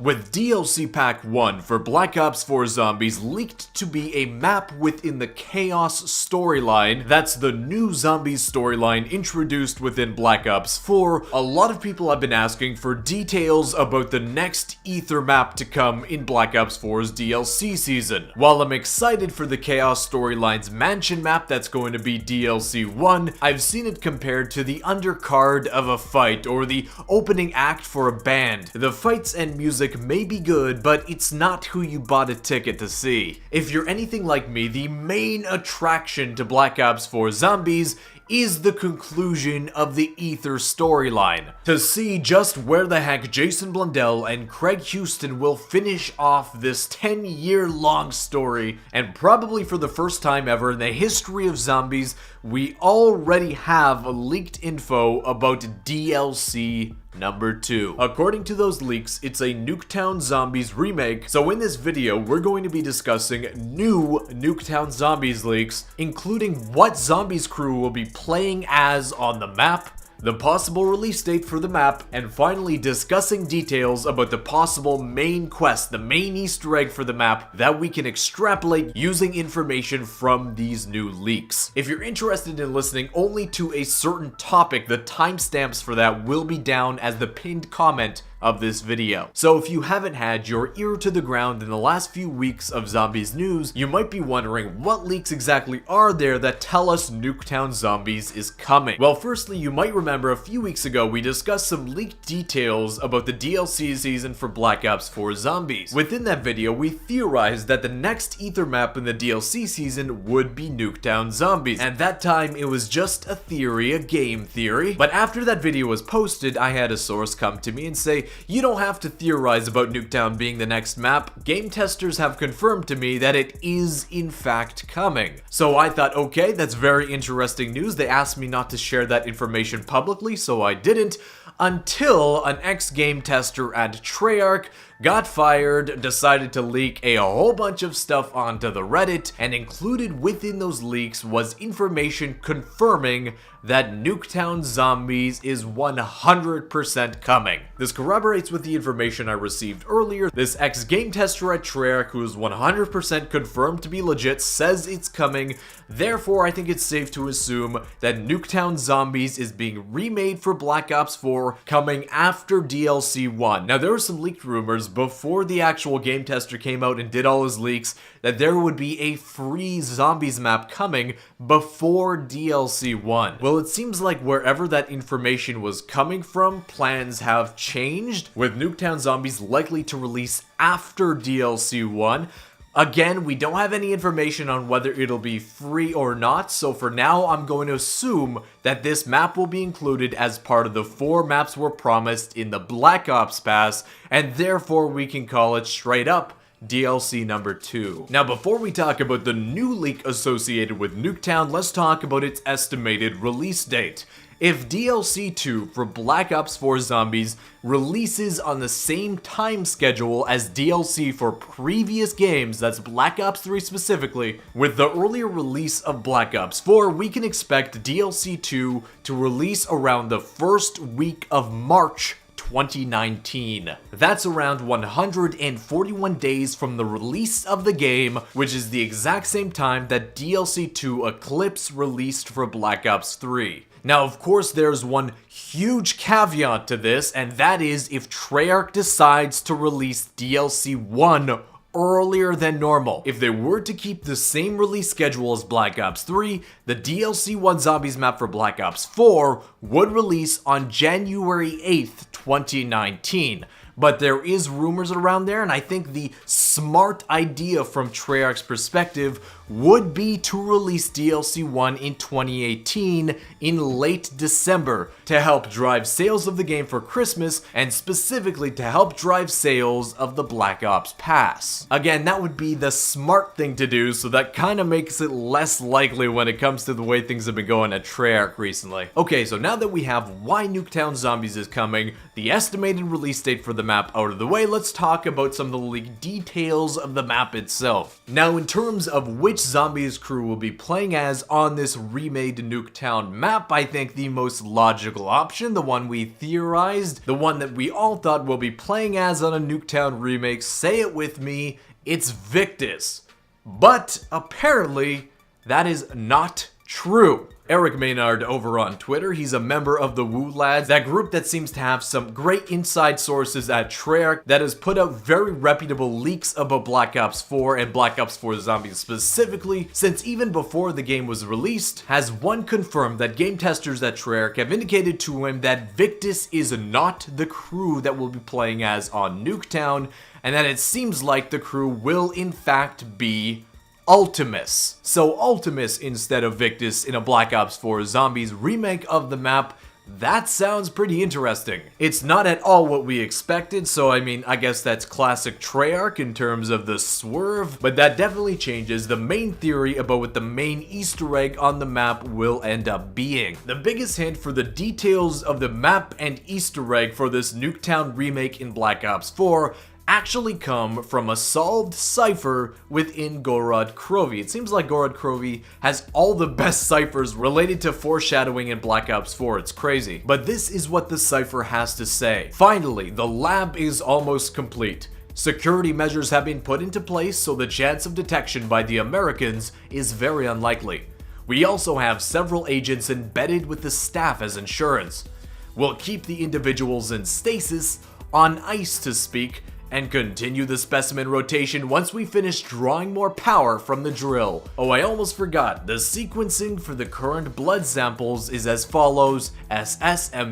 With DLC Pack 1 for Black Ops 4 Zombies leaked to be a map within the Chaos storyline, that's the new Zombies storyline introduced within Black Ops 4, a lot of people have been asking for details about the next Ether map to come in Black Ops 4's DLC season. While I'm excited for the Chaos storyline's mansion map that's going to be DLC 1, I've seen it compared to the undercard of a fight or the opening act for a band. The fights and music may be good, but it's not who you bought a ticket to see. If you're anything like me, the main attraction to Black Ops 4 Zombies is the conclusion of the Ether storyline. To see just where the heck Jason Blundell and Craig Houston will finish off this 10-year-long story, and probably for the first time ever in the history of zombies, we already have leaked info about DLC number 2. According to those leaks, it's a Nuketown Zombies remake, so in this video we're going to be discussing new Nuketown Zombies leaks, including what Zombies Crew will be playing as on the map, the possible release date for the map, and finally discussing details about the possible main quest, the main Easter egg for the map that we can extrapolate using information from these new leaks. If you're interested in listening only to a certain topic, the timestamps for that will be down as the pinned comment of this video. So if you haven't had your ear to the ground in the last few weeks of Zombies news, you might be wondering what leaks exactly are there that tell us Nuketown Zombies is coming. Well, firstly, you might remember a few weeks ago we discussed some leaked details about the DLC season for Black Ops 4 Zombies. Within that video, we theorized that the next Ether map in the DLC season would be Nuketown Zombies, and that time it was just a theory, a game theory. But after that video was posted, I had a source come to me and say, you don't have to theorize about Nuketown being the next map. Game testers have confirmed to me that it is in fact coming. So I thought, okay, that's very interesting news. They asked me not to share that information publicly, so I didn't, until an ex-game tester at Treyarch got fired, decided to leak a whole bunch of stuff onto the Reddit, and included within those leaks was information confirming that Nuketown Zombies is 100% coming. This corroborates with the information I received earlier. This ex-game tester at Treyarch, who is 100% confirmed to be legit, says it's coming. Therefore, I think it's safe to assume that Nuketown Zombies is being remade for Black Ops 4, coming after DLC 1. Now, there were some leaked rumors before the actual game tester came out and did all his leaks that there would be a free Zombies map coming before DLC 1. Well, it seems like wherever that information was coming from, plans have changed, with Nuketown Zombies likely to release after DLC 1. Again, we don't have any information on whether it'll be free or not, so for now I'm going to assume that this map will be included as part of the 4 maps were promised in the Black Ops Pass, and therefore we can call it straight up DLC number 2. Now, before we talk about the new leak associated with Nuketown, let's talk about its estimated release date. If DLC 2 for Black Ops 4 Zombies releases on the same time schedule as DLC for previous games, that's Black Ops 3 specifically, with the earlier release of Black Ops 4, we can expect DLC 2 to release around the first week of March 2019. That's around 141 days from the release of the game, which is the exact same time that DLC 2 Eclipse released for Black Ops 3. Now, of course, there's one huge caveat to this, and that is if Treyarch decides to release DLC 1 earlier than normal. If they were to keep the same release schedule as Black Ops 3, the DLC 1 Zombies map for Black Ops 4 would release on January 8th, 2019. But there is rumors around there, and I think the smart idea from Treyarch's perspective would be to release DLC 1 in 2018 in late December to help drive sales of the game for Christmas, and specifically to help drive sales of the Black Ops Pass. Again, that would be the smart thing to do, so that kind of makes it less likely when it comes to the way things have been going at Treyarch recently. Okay, so now that we have why Nuketown Zombies is coming, the estimated release date for the map out of the way, let's talk about some of the leaked details of the map itself. Now, in terms of which zombies crew will be playing as on this remade Nuketown map, I think the most logical option, the one we theorized, the one that we all thought we'll be playing as on a Nuketown remake, say it with me, it's Victis. But apparently, that is not true. Eric Maynard over on Twitter, he's a member of the WEW Lads, that group that seems to have some great inside sources at Treyarch that has put out very reputable leaks about Black Ops 4 and Black Ops 4 Zombies specifically, since even before the game was released, has one confirmed that game testers at Treyarch have indicated to him that Victis is not the crew that we'll be playing as on Nuketown, and that it seems like the crew will in fact be Ultimis. So Ultimis instead of Victis in a Black Ops 4 Zombies remake of the map. That sounds pretty interesting. It's not at all what we expected, so I mean, I guess that's classic Treyarch in terms of the swerve, but that definitely changes the main theory about what the main Easter egg on the map will end up being. The biggest hint for the details of the map and Easter egg for this Nuketown remake in Black Ops 4 actually come from a solved cipher within Gorod Krovi. It seems like Gorod Krovi has all the best ciphers related to foreshadowing in Black Ops 4. It's crazy. But this is what the cipher has to say. Finally, the lab is almost complete. Security measures have been put into place, so the chance of detection by the Americans is very unlikely. We also have several agents embedded with the staff as insurance. We'll keep the individuals in stasis, on ice to speak, and continue the specimen rotation once we finish drawing more power from the drill. Oh, I almost forgot, the sequencing for the current blood samples is as follows: SSMJABR,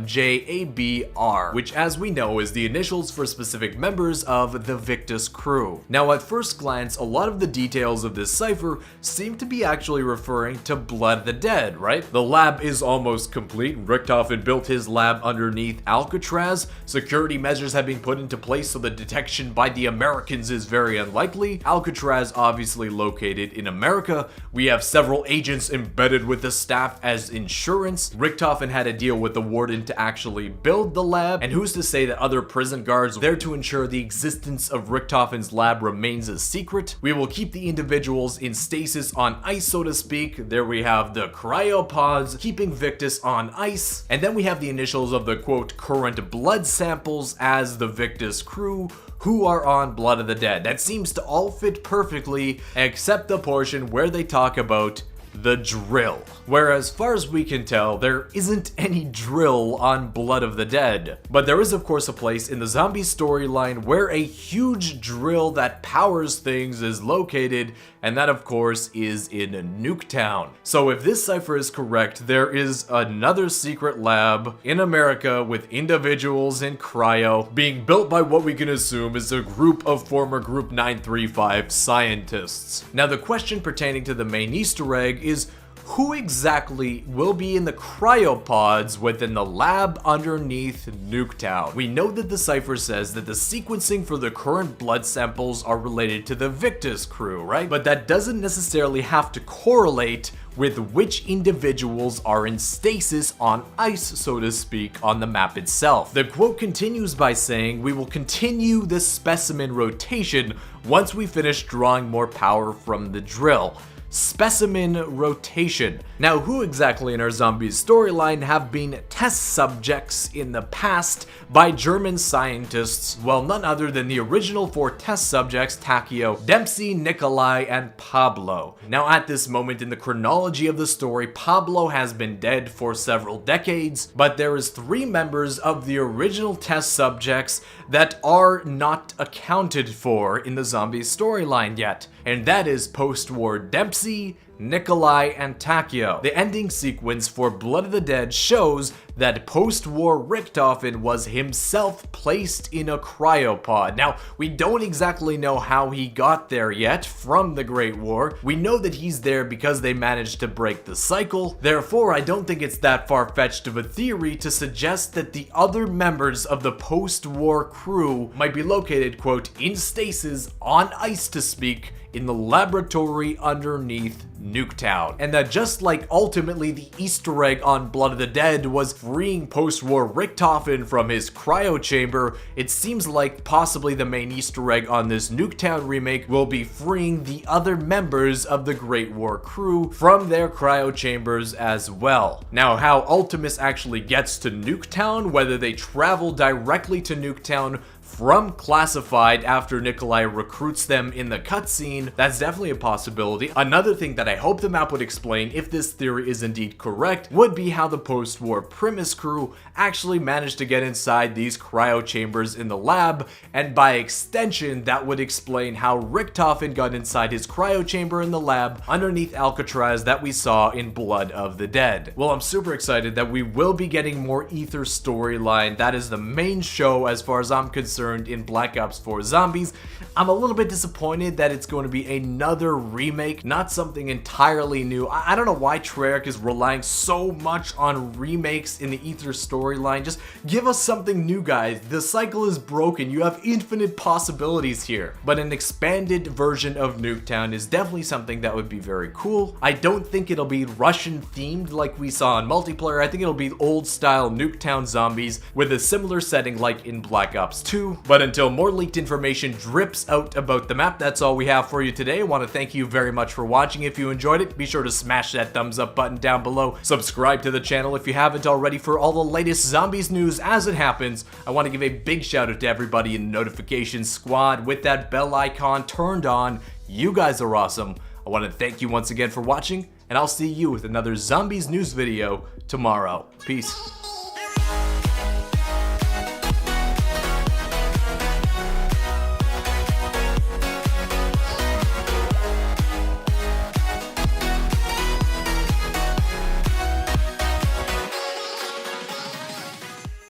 which as we know is the initials for specific members of the Victis crew. Now at first glance, a lot of the details of this cipher seem to be actually referring to Blood of the Dead, right? The lab is almost complete. Richtofen built his lab underneath Alcatraz. Security measures have been put into place so the detection by the Americans is very unlikely. Alcatraz obviously located in America. We have several agents embedded with the staff as insurance. Richtofen had a deal with the warden to actually build the lab, and who's to say that other prison guards are there to ensure the existence of Richtofen's lab remains a secret. We will keep the individuals in stasis on ice, so to speak. There we have the cryopods keeping Victis on ice, and then we have the initials of the quote current blood samples as the Victis crew, who are on Blood of the Dead. That seems to all fit perfectly, except the portion where they talk about the drill. Where as far as we can tell, there isn't any drill on Blood of the Dead. But there is of course a place in the zombie storyline where a huge drill that powers things is located, and that of course is in Nuketown. So if this cipher is correct, there is another secret lab in America with individuals in cryo being built by what we can assume is a group of former Group 935 scientists. Now the question pertaining to the main Easter egg is, who exactly will be in the cryopods within the lab underneath Nuketown? We know that the cipher says that the sequencing for the current blood samples are related to the Victis crew, right? But that doesn't necessarily have to correlate with which individuals are in stasis on ice, so to speak, on the map itself. The quote continues by saying, "We will continue the specimen rotation once we finish drawing more power from the drill." Specimen rotation. Now, who exactly in our zombies storyline have been test subjects in the past by German scientists? Well, none other than the original 4 test subjects, Takio, Dempsey, Nikolai, and Pablo. Now, at this moment in the chronology of the story, Pablo has been dead for several decades, but there is 3 members of the original test subjects that are not accounted for in the zombies storyline yet, and that is post-war Dempsey, Nikolai, and Takio. The ending sequence for Blood of the Dead shows that post-war Richtofen was himself placed in a cryopod. Now, we don't exactly know how he got there yet from the Great War. We know that he's there because they managed to break the cycle. Therefore, I don't think it's that far-fetched of a theory to suggest that the other members of the post-war crew might be located, quote, in stasis, on ice to speak, in the laboratory underneath Nuketown. And that just like ultimately the Easter egg on Blood of the Dead was freeing post-war Richtofen from his cryo chamber, it seems like possibly the main Easter egg on this Nuketown remake will be freeing the other members of the Great War crew from their cryo chambers as well. Now, how Ultimis actually gets to Nuketown, whether they travel directly to Nuketown from Classified after Nikolai recruits them in the cutscene, that's definitely a possibility. Another thing that I hope the map would explain, if this theory is indeed correct, would be how the post-war Primis crew actually managed to get inside these cryo chambers in the lab, and by extension that would explain how Richtofen got inside his cryo chamber in the lab underneath Alcatraz that we saw in Blood of the Dead. Well, I'm super excited that we will be getting more Ether storyline. That is the main show as far as I'm concerned in Black Ops 4 Zombies. I'm a little bit disappointed that it's going to be another remake, not something entirely new. I don't know why Treyarch is relying so much on remakes in the Ether storyline. Just give us something new, guys. The cycle is broken. You have infinite possibilities here. But an expanded version of Nuketown is definitely something that would be very cool. I don't think it'll be Russian themed like we saw in multiplayer. I think it'll be old style Nuketown Zombies with a similar setting like in Black Ops 2. But until more leaked information drips out about the map, that's all we have for you today. I want to thank you very much for watching. If you enjoyed it, be sure to smash that thumbs up button down below. Subscribe to the channel if you haven't already for all the latest zombies news as it happens. I want to give a big shout out to everybody in the notification squad with that bell icon turned on. You guys are awesome. I want to thank you once again for watching, and I'll see you with another zombies news video tomorrow. Peace.